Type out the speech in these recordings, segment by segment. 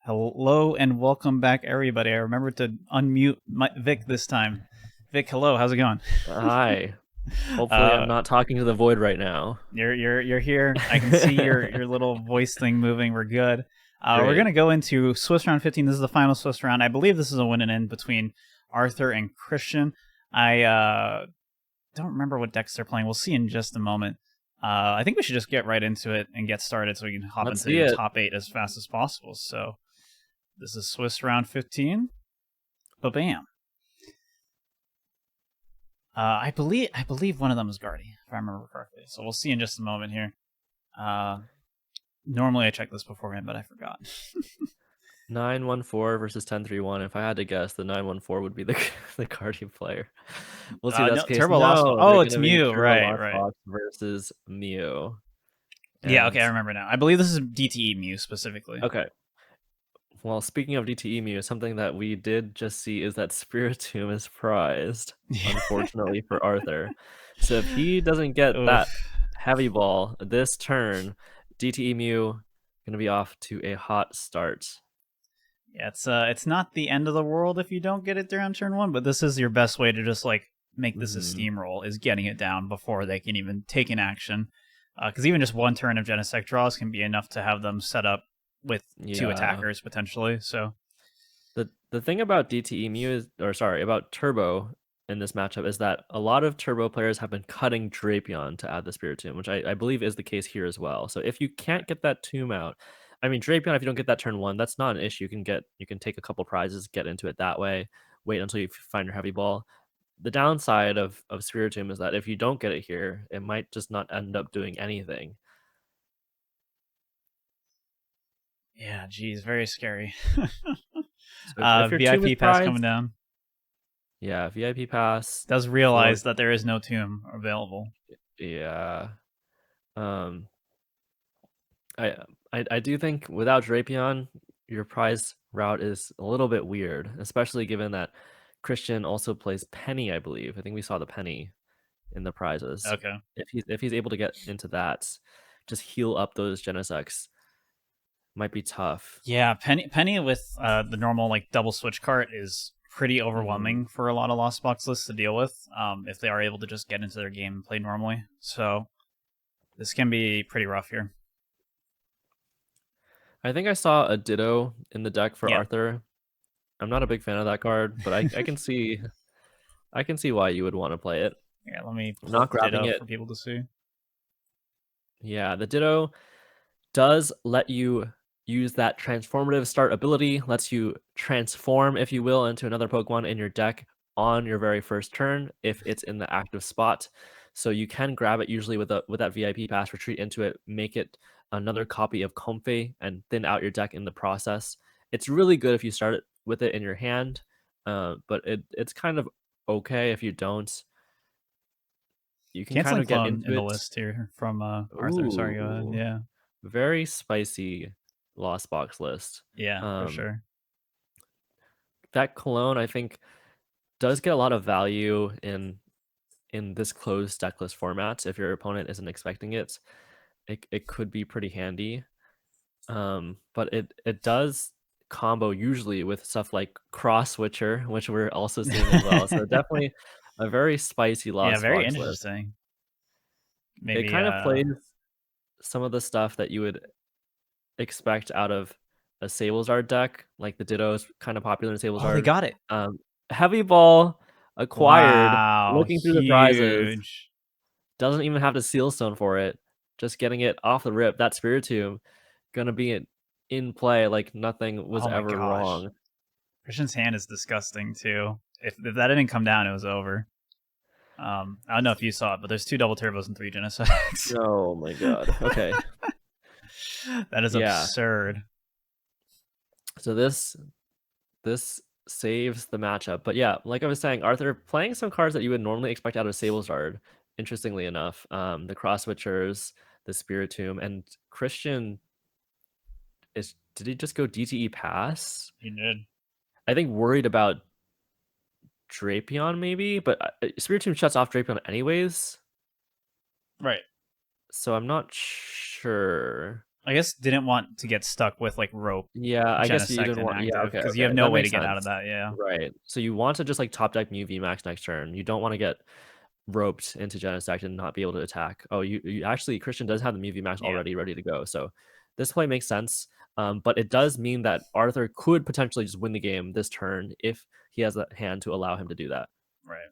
Hello and welcome back, everybody. I remembered to unmute Vic this time. Vic, hello. How's it going? Hi. Hopefully, I'm Uh, not talking to the void right now. you're here. I can see your little voice thing moving. We're good. We're Great. gonna go into Swiss round 15. This is the final Swiss round. I believe this is a win and end between Arthur and Cristian. I don't remember what decks they're playing. We'll see in just a moment. I think we should just get right into it and get started so we can hop Let's into see the it. top 8 as fast as possible. So this is Swiss round 15. Ba-bam. I believe one of them is Guardy, if I remember correctly. So we'll see in just a moment here. Normally I check this beforehand, but I forgot. 914 versus 1031. If I had to guess, the 914 would be the the Guardian player. We'll see if that's No, the case. Turbo Lost Box. No, Oh, they're it's gonna be Mew. Turbo Right, Lost right. Box versus Mew. Yeah, okay, And I remember now. I believe this is DTE Mew specifically. okay. Well, speaking of DTE Mew, something that we did just see is that Spiritomb is prized, unfortunately for Arthur. So if he doesn't get that Oof. heavy ball this turn, DTE Mew gonna be off to a hot start. Yeah, it's not the end of the world if you don't get it during turn 1, but this is your best way to just like make this a steamroll, is getting it down before they can even take an action. Because even just one turn of Genesect draws can be enough to have them set up with two Yeah. attackers potentially. So The thing about DTE Mew is, or sorry, about Turbo in this matchup is that a lot of Turbo players have been cutting Drapion to add the Spiritomb, which I believe is the case here as well. So if you can't get that tomb out, I mean Drapion, if you don't get that turn 1, that's not an issue. You can take a couple prizes, get into it that way, wait until you find your heavy ball. The downside of Spiritomb is that if you don't get it here, it might just not end up doing anything. yeah, geez, very scary. So if your tomb is VIP pass coming prized, down. yeah, VIP pass Does for realize that there is no tomb available. yeah. Um, I do think without Drapion, your prize route is a little bit weird, especially given that Cristian also plays Penny, I believe. I think we saw the Penny in the prizes. Okay. If he's able to get into that, just heal up those Genesects might be tough. Yeah, Penny with the normal like double switch cart is pretty Mhm. overwhelming for a lot of Lost Box lists to deal with. If they are able to just get into their game and play normally, so this can be pretty rough here. I think I saw a Ditto in the deck for Yep. Arthur. I'm not a big fan of that card, but I can see why you would want to play it. Yeah, let me I'm pull up not grabbing Ditto it. for people to see. Yeah, the Ditto does let you use that transformative start ability, lets you transform, if you will, into another Pokemon in your deck on your very first turn if it's in the active spot. So you can grab it usually with that VIP pass, retreat into it, make it another copy of Comfey, and thin out your deck in the process. It's really good if you start it with it in your hand, but it's kind of okay if you don't. You can kind Canceling of get clone into in the it. list here from Arthur. Sorry, go ahead. Ooh, Yeah, very spicy Lost Box list. yeah, for Um, sure. that cologne, I think, does get a lot of value in this closed decklist format. If your opponent isn't expecting it, it could be pretty handy. But it does combo usually with stuff like Cross Switcher, which we're also seeing as well. So definitely a very spicy Yeah, Lost very Box list. interesting. It Maybe kind of plays some of the stuff that you would expect out of a Sablezard deck, like the Ditto is kind of popular in oh, they Sablezard. got it. Heavy Ball acquired, Wow, looking through the prizes, huge. doesn't even have to seal stone for it, just getting it off the rip. That Spiritomb gonna be in play like nothing was Oh my ever gosh. wrong. Christian's hand is disgusting too. If that didn't come down, it was over. I don't know if you saw it, but there's 2 double turbos and 3 Genesects. Oh my god. Okay. That is Yeah. absurd. So this saves the matchup. But yeah, like I was saying, Arthur playing some cards that you would normally expect out of Sablezard, interestingly enough. The Cross Switchers, the Spiritomb, and Cristian did he just go DTE pass? He did. I think worried about Drapion maybe, but Spiritomb shuts off Drapion anyways. Right. So I'm not sure. I guess didn't want to get stuck with like rope Yeah, I guess you Genesect didn't want. Yeah, inactive okay, because you have okay, no that way to makes get out of sense. that. Yeah. Right. So you want to just like top deck Mew VMAX next turn. You don't want to get roped into Genesect and not be able to attack. Oh, you actually Cristian does have the Mew VMAX Yeah. already ready to go. So this play makes sense. But it does mean that Arthur could potentially just win the game this turn if he has a hand to allow him to do that. Right.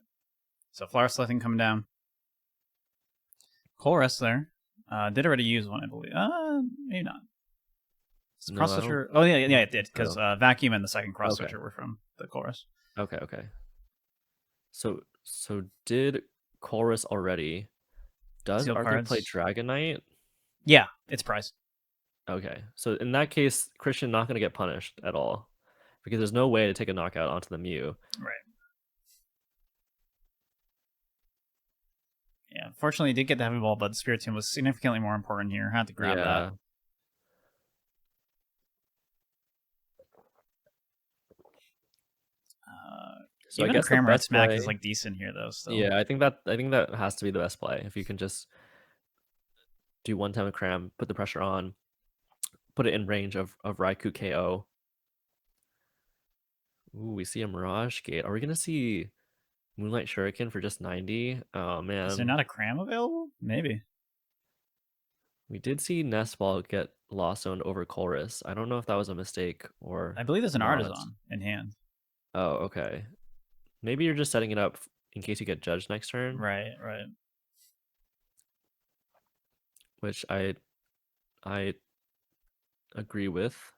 So Flower Selecting coming down. Chorus there. Did already use one, I believe. Maybe not. No, Cross I don't. Switcher. Oh yeah, yeah, it did think because so. Vacuum and the second Cross Okay. Switcher were from the chorus. Okay. Okay. So did Chorus already? Does Seal Arthur play cards. Dragonite? Yeah, it's prize. Okay. So in that case, Cristian not going to get punished at all because there's no way to take a knockout onto the Mew. Right. Yeah, fortunately, he did get the Heavy Ball, but the Spiritomb was significantly more important here. Had to grab that. So Even I a guess the Cramorant best Smack play is like decent here, though. Still. Yeah, I think that has to be the best play. If you can just do one time a cram, put the pressure on, put it in range of Raikou KO. Ooh, we see a Mirage Gate. Are we gonna see Moonlight Shuriken for just 90? Oh man. Is there not a Cram available? Maybe. We did see Nest Ball get lost owned over Chorus. I don't know if that was a mistake or I believe there's an not. Artisan in hand. Oh, okay. Maybe you're just setting it up in case you get judged next turn. Right, right. Which I agree with.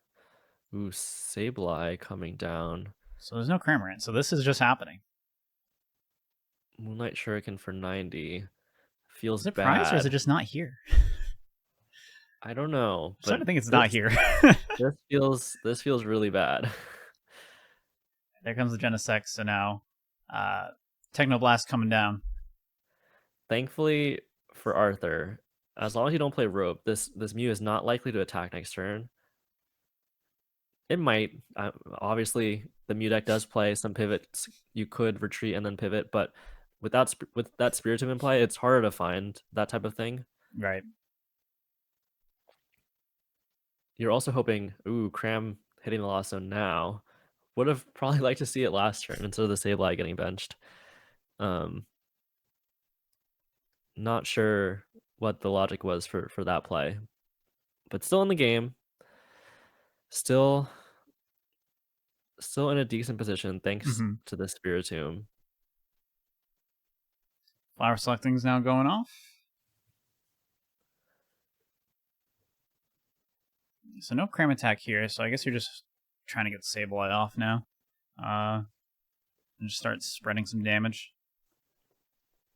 Ooh, Sableye coming down. So there's no Cramorant, so this is just happening. Moonlight Shuriken for 90 feels Is it bad. prize or is it just not here? I don't know. I'm starting to think it's this, not here. this feels really bad. There comes the Genesect, so now Technoblast coming down. Thankfully for Arthur, as long as you don't play rope, this Mew is not likely to attack next turn. It might. Obviously, the Mew deck does play some pivots. You could retreat and then pivot, but with that Spiritomb in play, it's harder to find that type of thing. Right. You're also hoping, ooh, Cram hitting the Lost Zone now. Would have probably liked to see it last turn instead of the Sableye getting benched. Not sure what the logic was for that play, but still in the game. Still in a decent position thanks to the Spiritomb. Flower Selecting's now going off. So no Cram attack here, so I guess you're just trying to get the Sableye off now. And just start spreading some damage.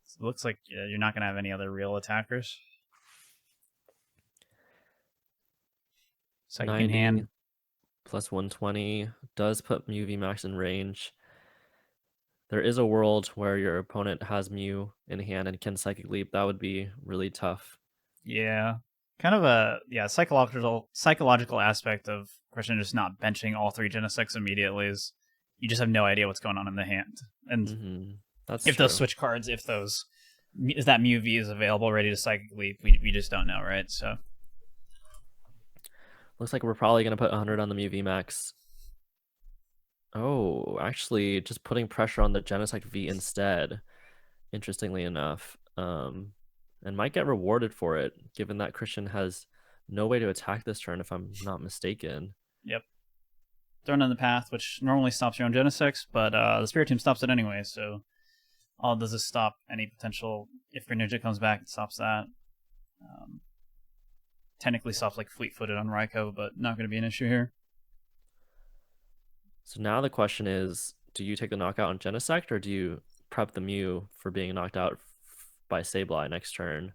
So it looks like you're not going to have any other real attackers. Second hand. Plus 120 does put Mew VMAX in range. There is a world where your opponent has Mew in hand and can Psychic Leap. That would be really tough. Yeah. Kind of a psychological aspect of Cristian just not benching all three Genesects immediately is you just have no idea what's going on in the hand. And that's if true. those switch cards, if that Mew V is available ready to Psychic Leap, we just don't know, right? So looks like we're probably going to put 100 on the Mew VMAX. Oh, actually, just putting pressure on the Genesect V instead, interestingly enough, and might get rewarded for it, given that Cristian has no way to attack this turn, if I'm not mistaken. Yep. Thrown in the path, which normally stops your own Genesect, but the Spiritomb stops it anyway, so all it does is stop any potential, if Greninja comes back, it stops that. Technically stops like Fleet-Footed on Raikou, but not going to be an issue here. So now the question is, do you take the knockout on Genesect, or do you prep the Mew for being knocked out by Sableye next turn?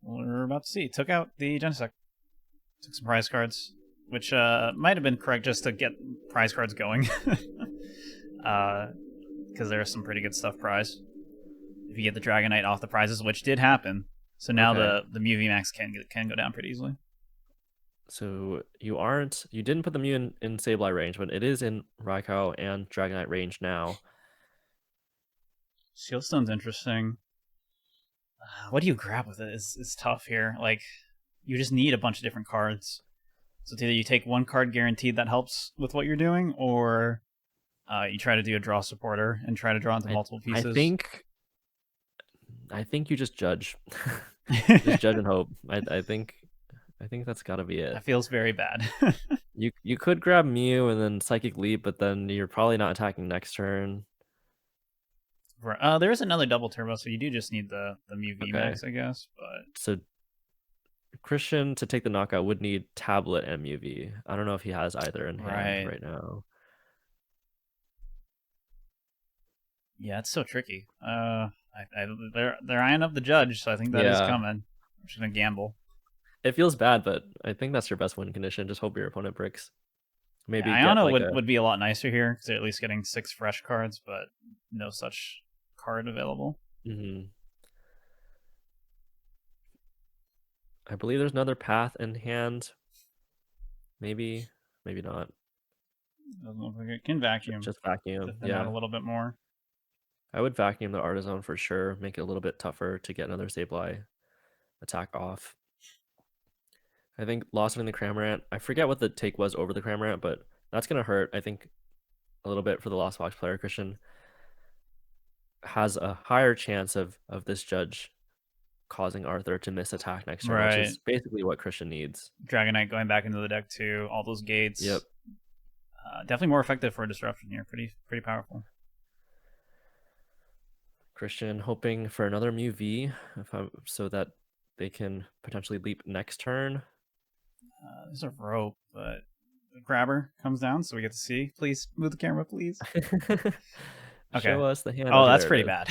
We're about to see. Took out the Genesect. Took some prize cards, which might have been correct just to get prize cards going. Because there's some pretty good stuff prize. If you get the Dragonite off the prizes, which did happen. So now the Mew VMAX can go down pretty easily. So you didn't put the Mew in Sableye range, but it is in Raikou and Dragonite range now. Shieldstone's interesting. What do you grab with it is tough here. Like, you just need a bunch of different cards. So it's either you take one card guaranteed that helps with what you're doing, or you try to do a draw supporter and try to draw into multiple I pieces. think you just judge. Just judge and hope. I think that's got to be it. That feels very bad. You could grab Mew and then Psychic Leap, but then you're probably not attacking next turn. There is another double turbo, so you do just need the Mew VMAX, I guess. But so Cristian, to take the knockout, would need Tablet and Mew V. I don't know if he has either in hand right now. Yeah, it's so tricky. They're eyeing up the judge, so I think that is coming. I'm just gonna gamble. It feels bad, but I think that's your best win condition. Just hope your opponent bricks. Maybe Iono would be a lot nicer here because they're at least getting 6 fresh cards, but no such card available. I believe there's another path in hand. Maybe not. Doesn't look like it can vacuum. Just vacuum. Out a little bit more. I would vacuum the Artisan for sure. Make it a little bit tougher to get another Sableye attack off. I think Lost in the Cramorant. I forget what the take was over the Cramorant, but that's gonna hurt. I think a little bit for the Lost Box player. Cristian has a higher chance of this judge causing Arthur to miss attack next turn, which is basically what Cristian needs. Dragonite going back into the deck too. All those gates. Yep. Definitely more effective for a disruption here. Pretty powerful. Cristian hoping for another Mew V so that they can potentially leap next turn. There's a rope, but the grabber comes down, so we get to see. Please move the camera, please. Okay. Show us the hand. Oh, that's pretty bad.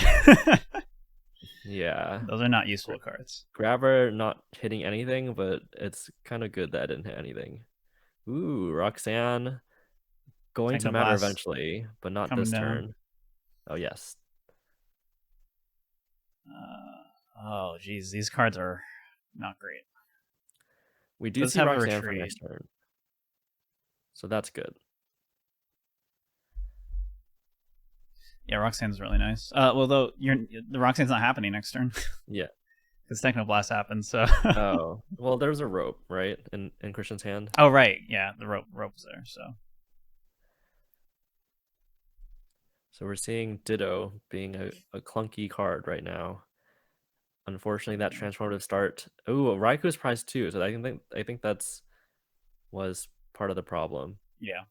Yeah. Those are not useful cards. Grabber not hitting anything, but it's kind of good that it didn't hit anything. Ooh, Roxanne going to matter eventually, but not this turn. Oh, yes. Oh, geez. These cards are not great. We do see Roxanne for next turn. So that's good. Yeah, Roxanne's really nice. Well, though, the Roxanne's not happening next turn. Yeah. Because Technoblast happens, so... Oh. Well, there's a rope, right? In Cristian's hand. Oh, right. Yeah, the rope's there, so... So we're seeing Ditto being a clunky card right now. Unfortunately, that transformative start. Ooh, Raiku's prize too. So I think that's was part of the problem. Yeah.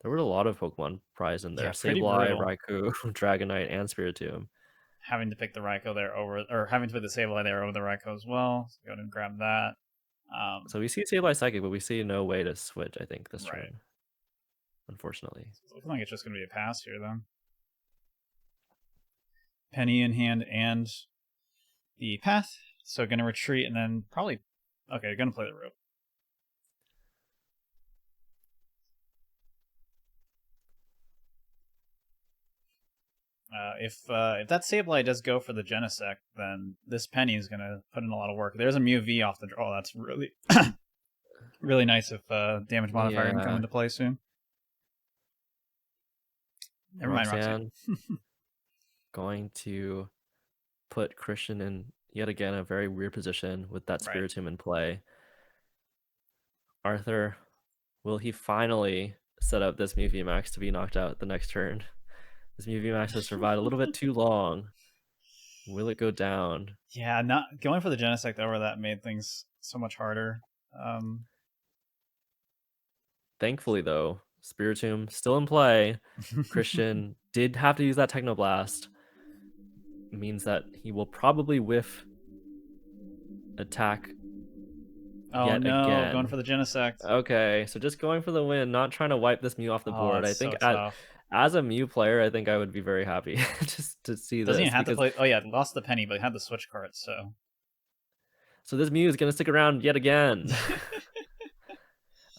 There were a lot of Pokemon prize in there. Sableye, Raikou, Dragonite, and Spiritomb. Having to pick the Raikou there having to put the Sableye there over the Raikou as well. So go ahead and grab that. So we see Sableye Psychic, but we see no way to switch, I think, this turn. Unfortunately. It's looking like it's just going to be a pass here, though. Penny in hand and the path. So going to retreat and then probably... Okay, going to play the rope. If that Sableye does go for the Genesect, then this Penny is going to put in a lot of work. There's a Mew V off the draw. That's really really nice if damage modifier can come into play soon. Never mind, Roxanne. Going to put Cristian in yet again a very weird position with that Spiritomb in play. Arthur, will he finally set up this Mew VMAX to be knocked out the next turn? This Mew VMAX has survived a little bit too long. Will it go down? Yeah, not going for the Genesect over that made things so much harder. Thankfully, though, Spiritomb still in play. Cristian did have to use that Technoblast. Means that he will probably whiff attack. Oh no, again. Going for the Genesect. Okay, so just going for the win, not trying to wipe this Mew off the board. I think as a Mew player, I think I would be very happy just to see this. Doesn't even have to play. Oh yeah, lost the Penny, but had the switch cards, so this Mew is gonna stick around yet again.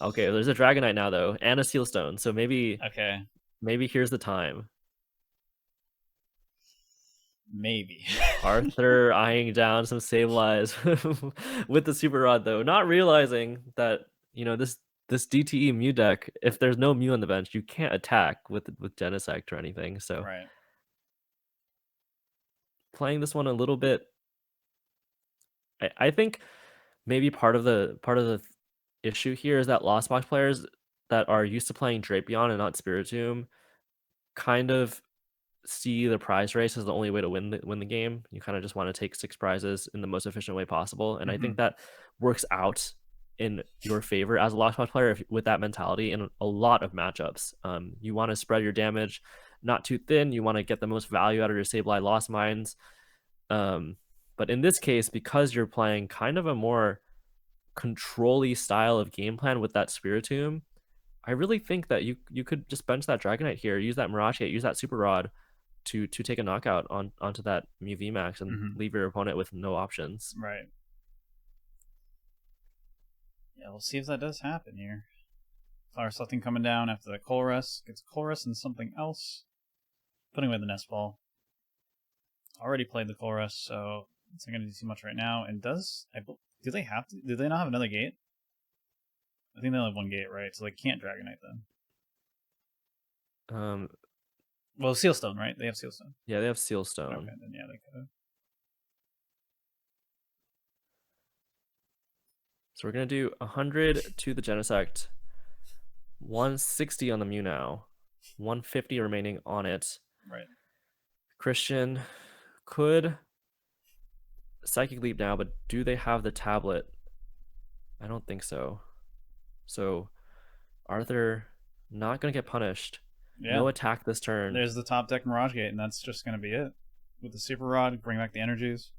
Okay, there's a Dragonite now though, and a Sealstone. So maybe here's the time. Maybe. Arthur eyeing down some Sableyes with the Super Rod though, not realizing that this DTE Mew deck, if there's no Mew on the bench, you can't attack with Genesect or anything. So playing this one a little bit I think maybe part of the issue here is that Lost Box players that are used to playing Drapion and not Spiritomb kind of see the prize race as the only way to win the game. You kind of just want to take 6 prizes in the most efficient way possible, and I think that works out in your favor as a Lost Box player with that mentality in a lot of matchups. You want to spread your damage not too thin. You want to get the most value out of your Sableye Lost Mines. But in this case, because you're playing kind of a more control-y style of game plan with that Spiritomb, I really think that you could just bench that Dragonite here, use that Mirage Gate, use that Super Rod to take a knockout onto that Mew VMAX and leave your opponent with no options. Right. Yeah, we'll see if that does happen here. Flower Selecting coming down after the Colress. Gets Colress and something else. Putting away the Nest Ball. Already played the Colress, so it's not going to do too much right now. And do they have to? Do they not have another gate? I think they only have one gate, right? So they can't Dragonite then. Well, Sealstone, right? They have Sealstone. Yeah, they have Sealstone. Okay, then yeah, they could have. So we're going to do 100 to the Genesect, 160 on the Mew now, 150 remaining on it. Right. Cristian could Psychic Leap now, but do they have the tablet? I don't think so. So Arthur not going to get punished. Yeah. No attack this turn. There's the top deck Mirage Gate, and that's just going to be it. With the Super Rod, bring back the energies.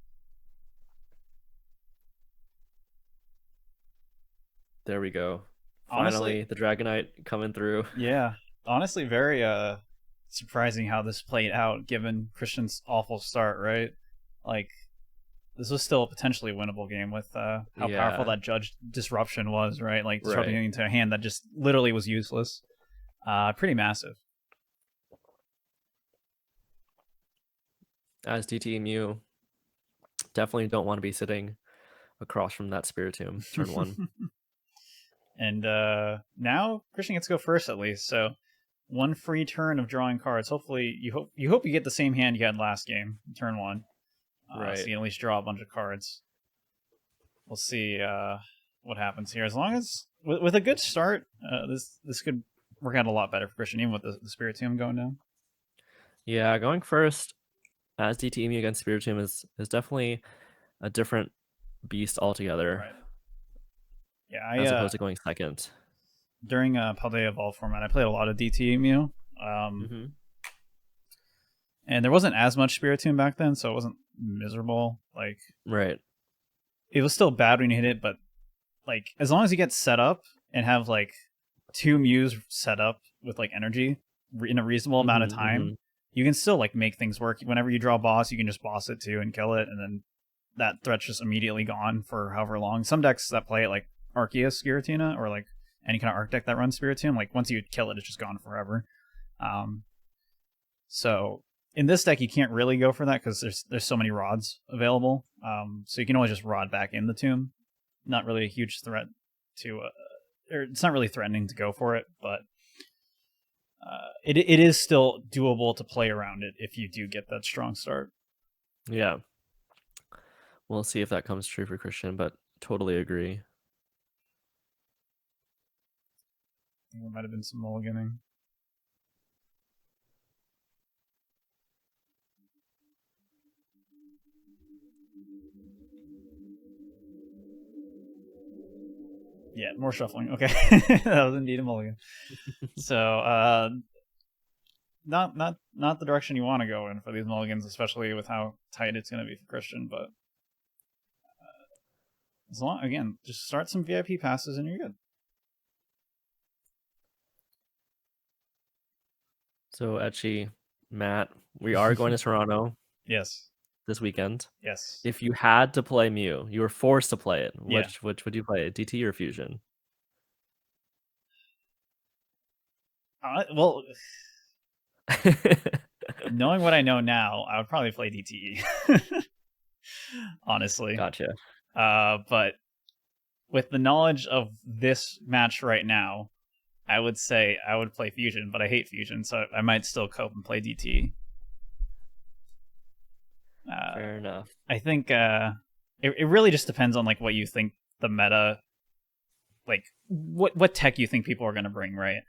There we go. Finally, the Dragonite coming through. Yeah. Honestly, very surprising how this played out, given Cristian's awful start, right? Like, this was still a potentially winnable game with how powerful that Judge Disruption was, right? Like, disrupting into a hand that just literally was useless. Pretty massive. As DTE Mew, definitely don't want to be sitting across from that Spiritomb turn 1. And now Cristian gets to go first at least, so 1 free turn of drawing cards. Hopefully, you hope you get the same hand you had last game, turn 1. Right. So you can at least draw a bunch of cards. We'll see what happens here. As long as with a good start, this could work out a lot better for Cristian, even with the Spiritomb going down. Yeah, going first as DTE Mew against Spiritomb is definitely a different beast altogether. Right. Yeah, as opposed to going second. During Paldea Evolve format, I played a lot of DTE Mew. And there wasn't as much Spiritomb back then, so it wasn't miserable. Like, right. It was still bad when you hit it, but like as long as you get set up and have like 2 Mews set up with like energy in a reasonable amount of time, you can still like make things work. Whenever you draw a boss, you can just boss it too and kill it, and then that threat's just immediately gone for however long. Some decks that play it like Arceus Giratina or like any kind of Arc deck that runs Spiritomb, like once you kill it, it's just gone forever. So in this deck, you can't really go for that because there's so many rods available. So you can always just rod back in the tomb. Not really a huge threat to, or it's not really threatening to go for it, but it is still doable to play around it if you do get that strong start. Yeah. We'll see if that comes true for Cristian, but totally agree. I think there might have been some mulliganing. Yeah, more shuffling. Okay. That was indeed a mulligan. So, not the direction you want to go in for these mulligans, especially with how tight it's going to be for Cristian, but as long, again, just start some VIP passes and you're good. So, Etchy, Matt, we are going to Toronto. Yes. This weekend. Yes. If you had to play Mew, you were forced to play it. Which would you play? DT or Fusion? Well, knowing what I know now, I would probably play DTE. Honestly. Gotcha. But with the knowledge of this match right now, I would say I would play Fusion, but I hate Fusion, so I might still cope and play DTE. Fair enough. I think it really just depends on like what you think the meta, like what tech you think people are going to bring, right?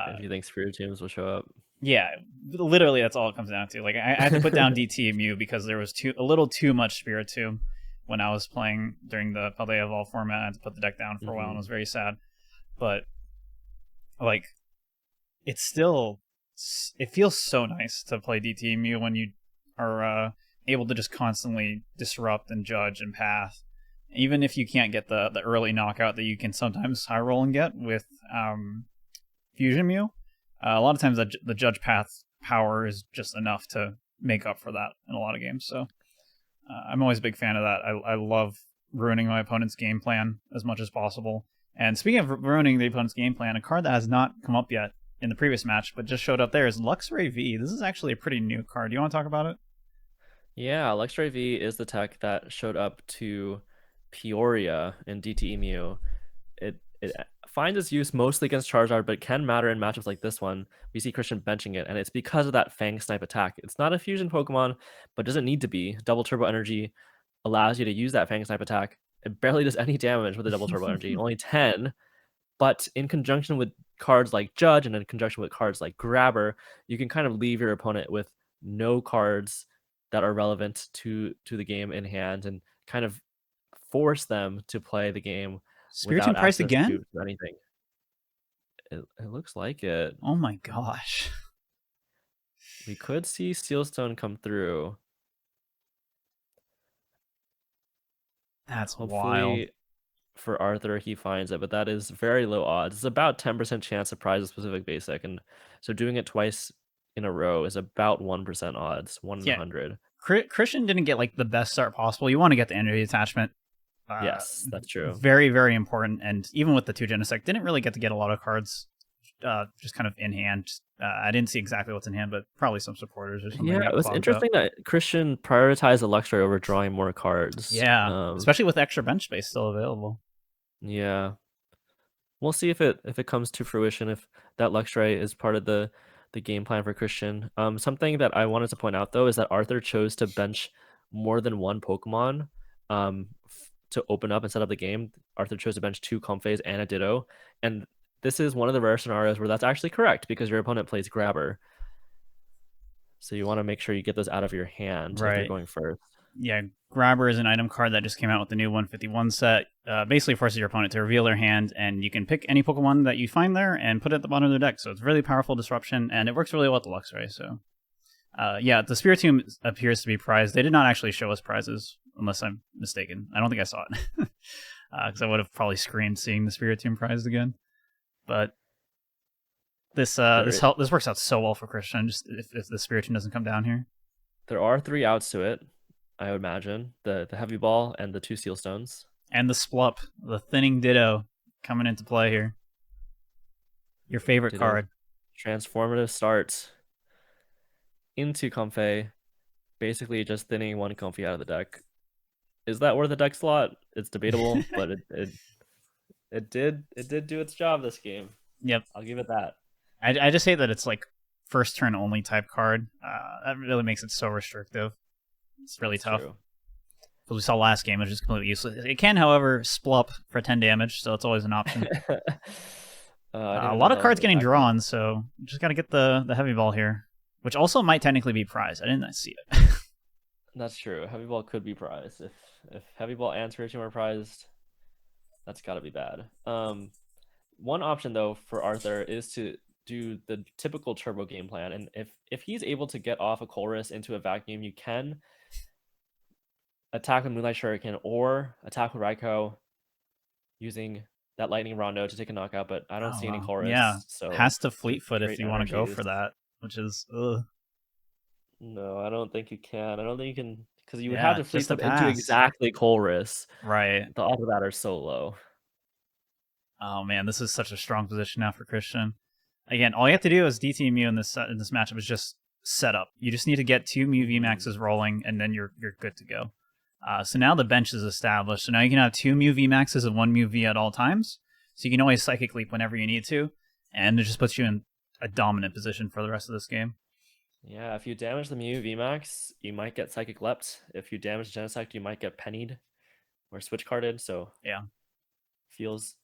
If you think Spiritombs will show up. Yeah, literally that's all it comes down to. Like I had to put down DTE Mew because there was a little too much Spiritomb when I was playing during the Paldea Evolve format. I had to put the deck down for a while and it was very sad. But like it feels so nice to play DTE Mew when you are able to just constantly disrupt and judge and path. Even if you can't get the early knockout that you can sometimes high roll and get with Fusion Mew, a lot of times the judge path power is just enough to make up for that in a lot of games. So I'm always a big fan of that. I love ruining my opponent's game plan as much as possible. And speaking of ruining the opponent's game plan, a card that has not come up yet in the previous match, but just showed up there is Luxray V. This is actually a pretty new card. Do you want to talk about it? Yeah, Luxray V is the tech that showed up to Peoria in DTE Mew. It finds its use mostly against Charizard, but can matter in matchups like this one. We see Cristian benching it, and it's because of that Fang Snipe attack. It's not a fusion Pokemon, but doesn't need to be. Double Turbo Energy allows you to use that Fang Snipe attack. It barely does any damage with the Double Turbo Energy, only 10. But in conjunction with cards like Judge and in conjunction with cards like Grabber, you can kind of leave your opponent with no cards that are relevant to the game in hand and kind of force them to play the game Spiritomb without priced access again? to anything. It looks like it. Oh my gosh. We could see Steelstone come through. That's Hopefully wild. for Arthur he finds it, but that is very low odds. It's about 10% chance to prize a specific basic, and so doing it twice in a row is about 1% odds, 1 in Yeah. 100. Cristian didn't get like the best start possible. You want to get the energy attachment. Yes, that's true. Very, very important. And even with the 2 Genesect, didn't really get to get a lot of cards just kind of in hand. I didn't see exactly what's in hand, but probably some supporters or something. Yeah, it was interesting that Cristian prioritized Luxray over drawing more cards. Yeah, especially with extra bench space still available. Yeah. We'll see if it comes to fruition, if that Luxray is part of the game plan for Cristian. Something that I wanted to point out though is that Arthur chose to bench more than one Pokemon to open up and set up the game. Arthur chose to bench 2 Comfeys and a Ditto, and this is one of the rare scenarios where that's actually correct because your opponent plays Grabber. So you want to make sure you get those out of your hand if you're going first. Yeah, Grabber is an item card that just came out with the new 151 set. Basically forces your opponent to reveal their hand, and you can pick any Pokemon that you find there and put it at the bottom of their deck. So it's really powerful disruption, and it works really well with the Luxray. So, yeah, the Spiritomb appears to be prized. They did not actually show us prizes, unless I'm mistaken. I don't think I saw it, because I would have probably screamed seeing the Spiritomb prized again. But this works out so well for Cristian. Just if the Spiritomb doesn't come down here, there are 3 outs to it. I would imagine the Heavy Ball and the 2 Steelstones. And the Splup, the Thinning Ditto, coming into play here. Your favorite card. Transformative start into Comfey, basically just thinning 1 Comfey out of the deck. Is that worth a deck slot? It's debatable, but it did do its job this game. Yep, I'll give it that. I just hate that it's like first turn only type card. That really makes it so restrictive. It's really tough. Because we saw last game, it was just completely useless. It can, however, splup for 10 damage, so it's always an option. A lot of cards getting drawn, so you just got to get the Heavy Ball here, which also might technically be prized. I didn't see it. That's true. Heavy Ball could be prized. If Heavy Ball and Spiritomb are prized, that's got to be bad. One option, though, for Arthur is to do the typical turbo game plan, and if he's able to get off a Colress into a vacuum, you can attack with Moonlight Shuriken or attack with Raikou using that Lightning Rondo to take a knockout, but I don't see any Colress. Yeah, so has to Fleetfoot if you want to go for that, which is No, I don't think you can. I don't think you can, because you would have to Fleetfoot into exactly Colress. Right. The odds of that are so low. Oh man, this is such a strong position now for Cristian. Again, all you have to do as DTE Mew in this matchup is just set up. You just need to get 2 Mew VMAXs rolling, and then you're good to go. So now the bench is established. So now you can have 2 Mew VMAXs and 1 Mew V at all times. So you can always Psychic Leap whenever you need to. And it just puts you in a dominant position for the rest of this game. Yeah, if you damage the Mew VMAX, you might get Psychic Leapt. If you damage Genesect, you might get Pennied. or switch carded, so Yeah. feels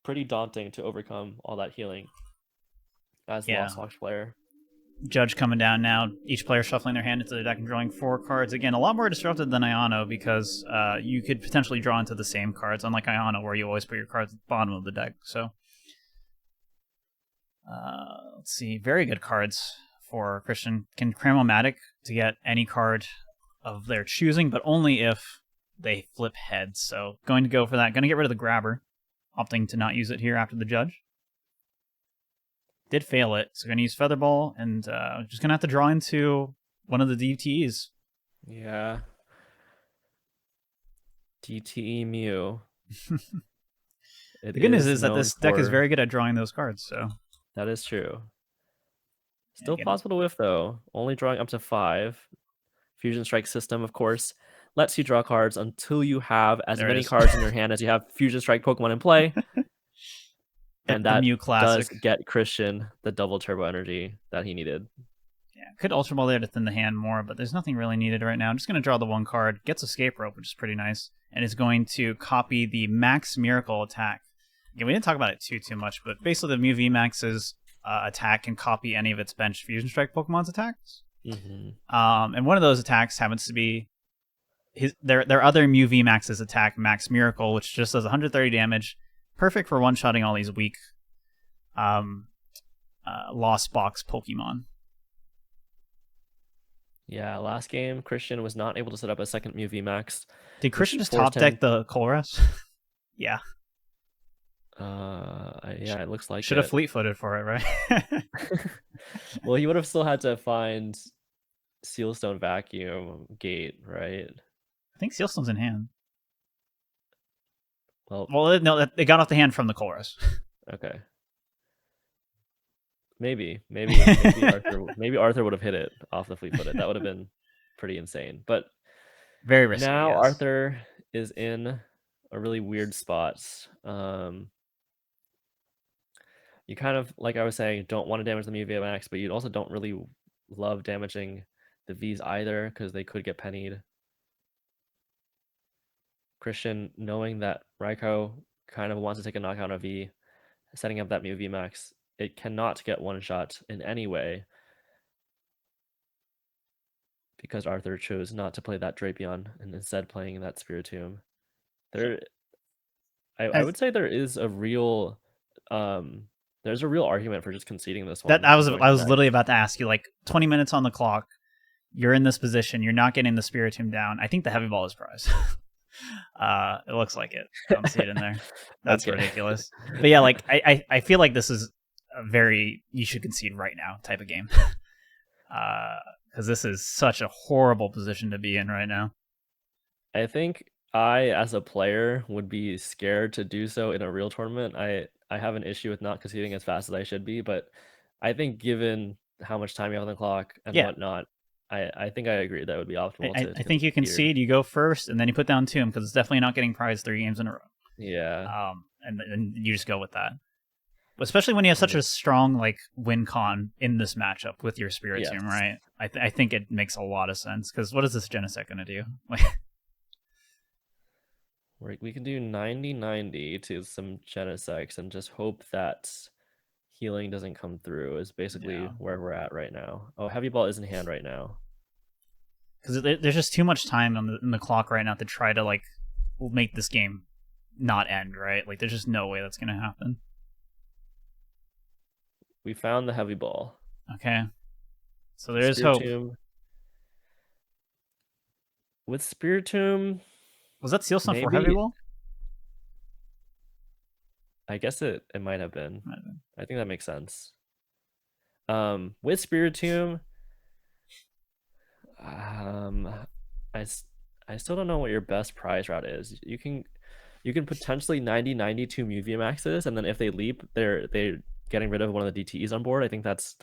pretty daunting to overcome all that healing as the Lost Fox player. Judge coming down now. Each player shuffling their hand into their deck and drawing 4 cards. Again, a lot more disruptive than Iono because you could potentially draw into the same cards, unlike Iono where you always put your cards at the bottom of the deck. So, let's see. Very good cards for Cristian. Can Cram-O-Matic to get any card of their choosing, but only if they flip heads. So, going to go for that. Going to get rid of the Grabber, opting to not use it here after the Judge. Did fail it, so going to use Featherball, and just going to have to draw into one of the DTEs. Yeah. DTE Mew. The good news is that this deck is very good at drawing those cards, so... That is true. Still possible to whiff, though. Only drawing up to 5. Fusion Strike system, of course, lets you draw cards until you have as many cards in your hand as you have Fusion Strike Pokemon in play. And that Mew Classic does get Cristian the double turbo energy that he needed. Yeah, could Ultra Ball there to thin the hand more, but there's nothing really needed right now. I'm just going to draw the 1 card, gets Escape Rope, which is pretty nice, and is going to copy the Max Miracle attack. Again, we didn't talk about it too much, but basically the Mew VMAX's attack can copy any of its bench Fusion Strike Pokemon's attacks. And one of those attacks happens to be their other Mew VMAX's attack, Max Miracle, which just does 130 damage. Perfect for one-shotting all these weak Lost Box Pokemon. Yeah, last game, Cristian was not able to set up a second Mew VMAX. Did Cristian just top deck the Colress? Yeah. Yeah, it looks like should have fleet-footed for it, right? Well, he would have still had to find Sealstone Vacuum Gate, right? I think Sealstone's in hand. Well, no, it got off the hand from the Colress. Okay. Maybe Arthur would have hit it off the fleet-footed. That would have been pretty insane. But very risky. Now yes. Arthur is in a really weird spot. You kind of, like I was saying, don't want to damage the Mew VMAX, but you also don't really love damaging the Vs either because they could get pennied. Cristian, knowing that Raikou kind of wants to take a knockout on a V, setting up that Mew VMAX, it cannot get one shot in any way because Arthur chose not to play that Drapion and instead playing that Spiritomb. I would say there is a real there's a real argument for just conceding this one. I was literally about to ask you, like 20 minutes on the clock, you're in this position, you're not getting the Spiritomb down. I think the Heavy Ball is prize. It looks like it. I don't see it in there. That's ridiculous. But yeah, like I feel like this is a very you should concede right now type of game. Because this is such a horrible position to be in right now. I think I, as a player, would be scared to do so in a real tournament. I have an issue with not conceding as fast as I should be, but I think given how much time you have on the clock and whatnot, I think I agree that would be optimal. I think you concede, you go first, and then you put down 2 because it's definitely not getting prize 3 games in a row. Yeah. And you just go with that. Especially when you have such a strong win con in this matchup with your Spiritomb, right? I think it makes a lot of sense because what is this Genesect going to do? We can do 90-90 to some Genesects and just hope that healing doesn't come through is basically where we're at right now. Oh, Heavy Ball is in hand right now. Because there's just too much time in the clock right now to try to make this game not end, right? There's just no way that's going to happen. We found the Heavy Ball. Okay. So there is hope. With Spiritomb... Was that Sealstone for Heavy Ball? I guess it might have been. I think that makes sense. With Spiritomb, I still don't know what your best prize route is. You can potentially 90-90 to Mew VMAXs, and then if they leap, they're getting rid of one of the DTEs on board. I think that's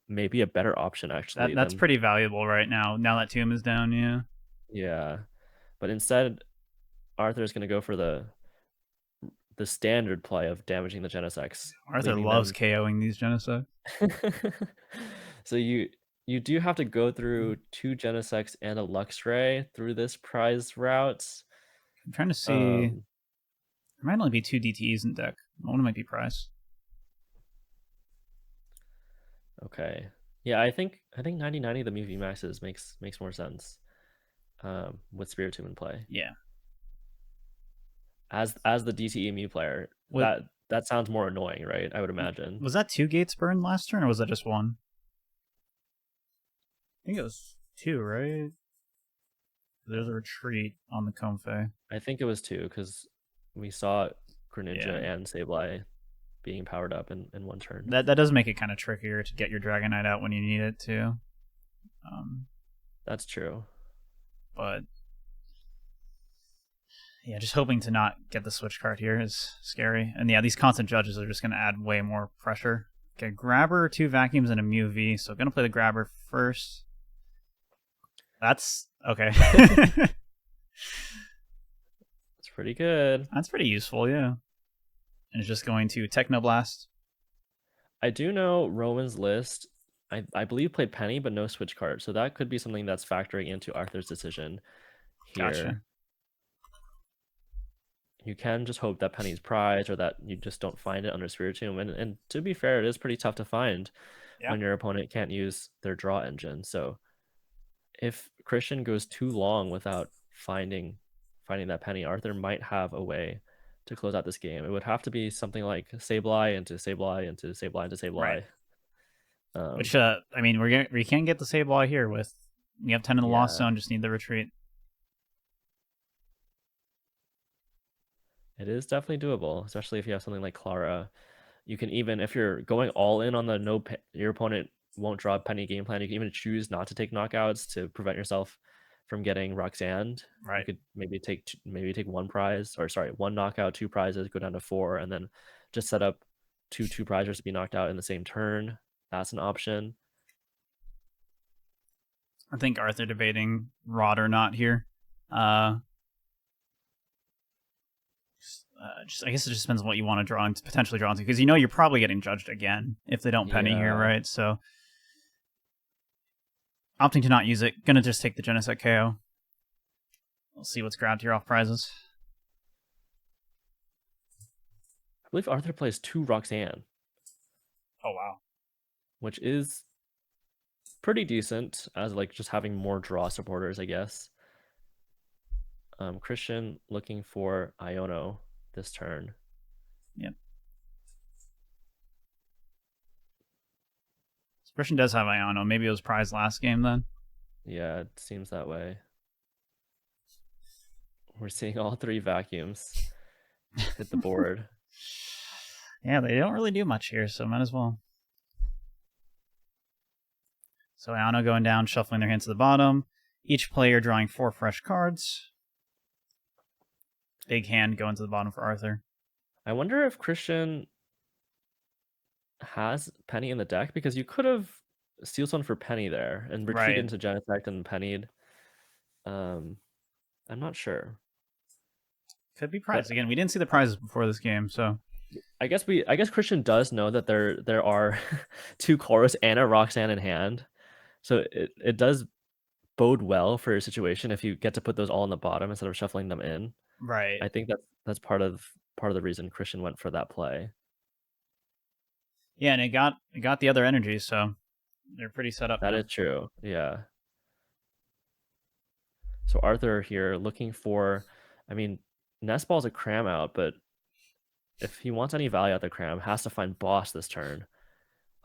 maybe a better option actually. That's pretty valuable right now. Now that Tomb is down, yeah. Yeah, but instead, Arthur is going to go for the standard play of damaging the Genesects. Arthur loves KOing these Genesects. So you do have to go through 2 Genesects and a Luxray through this prize route. I'm trying to see. There might only be 2 DTEs in deck. One might be prize. Okay. Yeah, I think 9090 the Mew VMAXs makes more sense. With Spiritomb in play. Yeah. As the DTE Mew player, What, that sounds more annoying, right? I would imagine. was that 2 gates burned last turn, or was that just 1? I think it was 2, right? There's a retreat on the Comfey. I think it was 2 because we saw Greninja and Sableye being powered up in one turn. That does make it kind of trickier to get your Dragonite out when you need it too. That's true. But yeah, just hoping to not get the switch card here is scary. And yeah, these constant judges are just going to add way more pressure. Okay, Grabber, 2 vacuums, and a Mew V. So going to play the Grabber first. That's okay. It's pretty good. That's pretty useful, yeah. And it's just going to Technoblast. I do know Roman's list. I believe played Penny, but no switch card. So that could be something that's factoring into Arthur's decision here. Gotcha. You can just hope that Penny's prize or that you just don't find it under Spiritomb. And to be fair, it is pretty tough to find when your opponent can't use their draw engine. So if Cristian goes too long without finding that Penny, Arthur might have a way to close out this game. It would have to be something like Sableye into Sableye into Sableye into Sableye. Right. Which I mean, we can get the Sableye here with we have 10 in the Lost Zone. Just need the retreat. It is definitely doable, especially if you have something like Clara. You can even, if you're going all in on the your opponent won't draw a Penny game plan, you can even choose not to take knockouts to prevent yourself from getting Roxanne. Right. You could maybe take one prize, or sorry, 1 knockout, 2 prizes, go down to 4, and then just set up 2 prizes to be knocked out in the same turn. That's an option. I think Arthur debating Rod or not here. I guess it just depends on what you want to draw and potentially draw into, because you know you're probably getting judged again if they don't Penny here, right? So opting to not use it, gonna just take the Genesect KO. We'll see what's grabbed here off prizes. I believe Arthur plays 2 Roxanne. Oh wow. Which is pretty decent as like just having more draw supporters, I guess. Cristian looking for Iono this turn. Yep. Cristian does have Iono. Maybe it was prize last game then. Yeah, it seems that way. We're seeing all 3 vacuums hit the board. Yeah, they don't really do much here, so might as well. So Iono going down, shuffling their hands to the bottom. Each player drawing 4 fresh cards. Big hand going to the bottom for Arthur. I wonder if Cristian has Penny in the deck, because you could have Steel Stone for Penny there and retreat into Genesect and Pennied. I'm not sure. Could be prize. Again, we didn't see the prizes before this game, so I guess Cristian does know that there are 2 Chorus and a Roxanne in hand. So it does bode well for your situation if you get to put those all on the bottom instead of shuffling them in. Right. I think that's part of the reason Cristian went for that play. Yeah, and it got the other energy, so they're pretty set up. That is true. Yeah. So Arthur here looking for, I mean, Nest Ball's a cram out, but if he wants any value out the cram, has to find Boss this turn.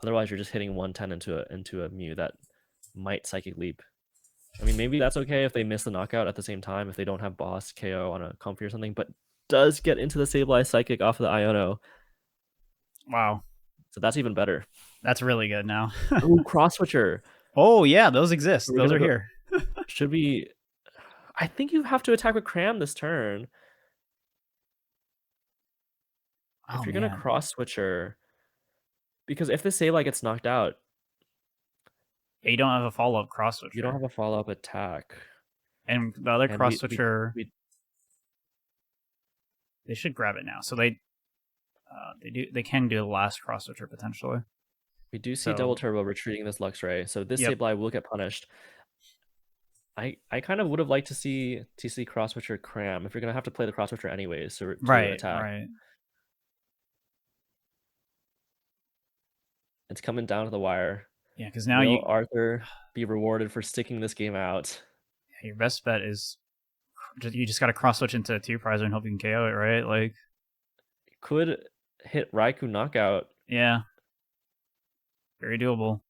Otherwise, you're just hitting 110 into a Mew that might Psychic Leap. I mean, maybe that's okay if they miss the knockout at the same time, if they don't have Boss KO on a Comfy or something, but does get into the Sableye Psychic off of the Iono. Wow. So that's even better. That's really good now. Ooh, Cross Switcher. Oh, yeah, those exist. Those are here. Should we... I think you have to attack with Cram this turn. If you're going to Cross Switcher... Because if the Sableye gets knocked out... Yeah, you don't have a follow-up Cross Switcher. You don't have a follow-up attack. And the other Cross Switcher... They should grab it now. So they can do the last Cross Switcher potentially. We do see Double Turbo retreating this Luxray, so this Sableye will get punished. I kind of would have liked to see TC Cross Switcher Cram if you're gonna have to play the Cross Switcher anyways to attack. Right. It's coming down to the wire. Yeah, because now Will Arthur be rewarded for sticking this game out? your best bet is you just got to cross switch into a 2-prizer and hope you can KO it, right? Like, could hit Raikou knockout. Yeah, very doable.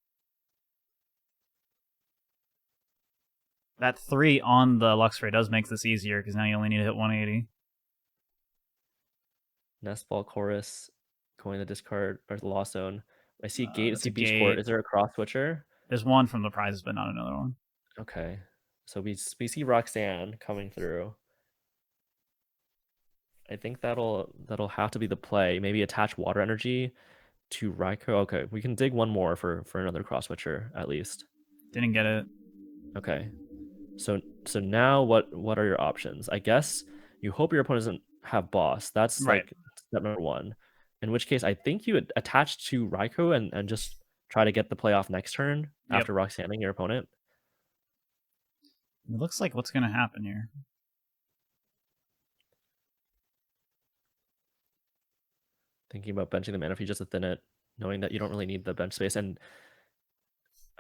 That 3 on the Luxray does make this easier because now you only need to hit 180. Nest Ball Chorus going to discard or the Lost Zone. I see Gate, I see Beach Gate. Court. Is there a cross switcher? There's one from the prizes, but not another one. Okay. So we see Roxanne coming through. I think that'll have to be the play. Maybe attach Water Energy to Raikou. Okay, we can dig one more for another cross switcher at least. Didn't get it. Okay. So now what are your options? I guess you hope your opponent doesn't have boss. That's Right. like step number 1. In which case I think you would attach to Raikou and just try to get the play off next turn after Roxanning your opponent. It looks like what's going to happen here. Thinking about benching the Manaphy just to thin it, knowing that you don't really need the bench space. And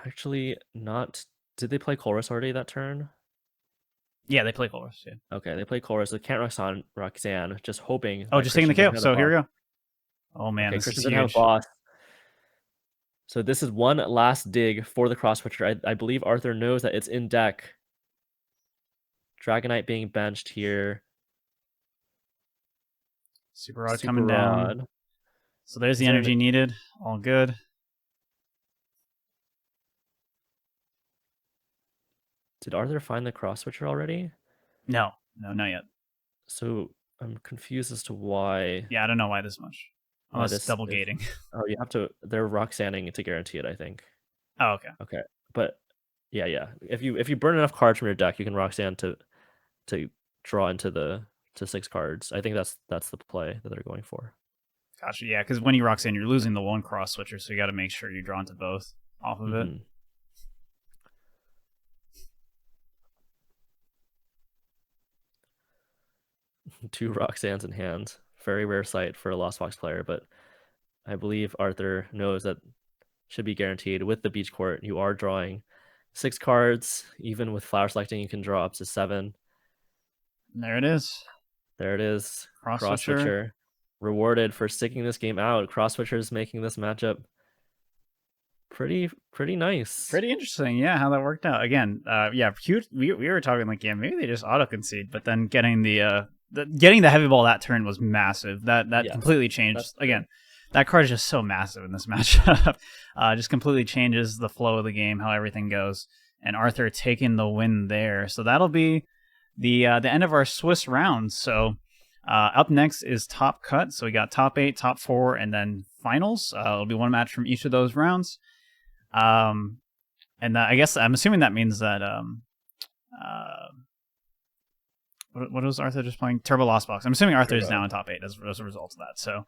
actually not... Did they play Chorus already that turn? Yeah, they play Chorus, yeah. Okay, they play Chorus. They can't Roxanne, just hoping... Oh, just taking the KO. So here we go. Oh, man, this is huge. Have boss. So this is one last dig for the cross switcher. I believe Arthur knows that it's in deck. Dragonite being benched here. Super Rod coming down. So there's the energy needed. All good. Did Arthur find the cross switcher already? No, not yet. So I'm confused as to why. Yeah, I don't know why this much. Unless it's double gating. Oh, you have to. They're Roxanning to guarantee it, I think. Oh, okay. Okay, but yeah. If you burn enough cards from your deck, you can Roxanne to draw into the 6 cards. I think that's the play that they're going for. Gotcha. Yeah, because when you Roxanne, you're losing the 1 cross switcher, so you got to make sure you draw into both off of it. 2 Roxannes in hand. Very rare sight for a Lost Box player, but I believe Arthur knows that should be guaranteed. With the Beach Court, you are drawing 6 cards. Even with Flower Selecting, you can draw up to 7. There it is. There it is. Cross switcher. Rewarded for sticking this game out. Cross switchers making this matchup pretty nice. Pretty interesting, yeah, how that worked out. Again, yeah, we were talking like, yeah, maybe they just auto concede, but then getting the heavy ball that turn was massive. That completely changed. Again, that card is just so massive in this matchup. Just completely changes the flow of the game, how everything goes. And Arthur taking the win there. So that'll be the end of our Swiss round. So up next is Top Cut. So we got top 8, top 4, and then finals. It'll be one match from each of those rounds. And I guess I'm assuming that means that what was Arthur just playing? Turbo Lost Box. I'm assuming Arthur is now in top 8 as a result of that. So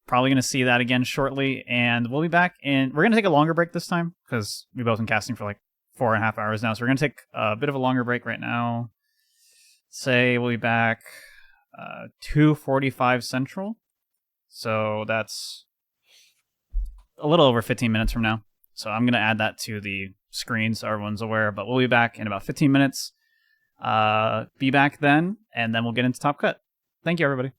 probably going to see that again shortly, and we'll be back. And we're going to take a longer break this time because we've both been casting for like 4.5 hours now. So we're going to take a bit of a longer break right now. Say we'll be back 2:45 Central. So that's a little over 15 minutes from now. So I'm going to add that to the screen so everyone's aware. But we'll be back in about 15 minutes. Be back then, and then we'll get into Top Cut. Thank you, everybody.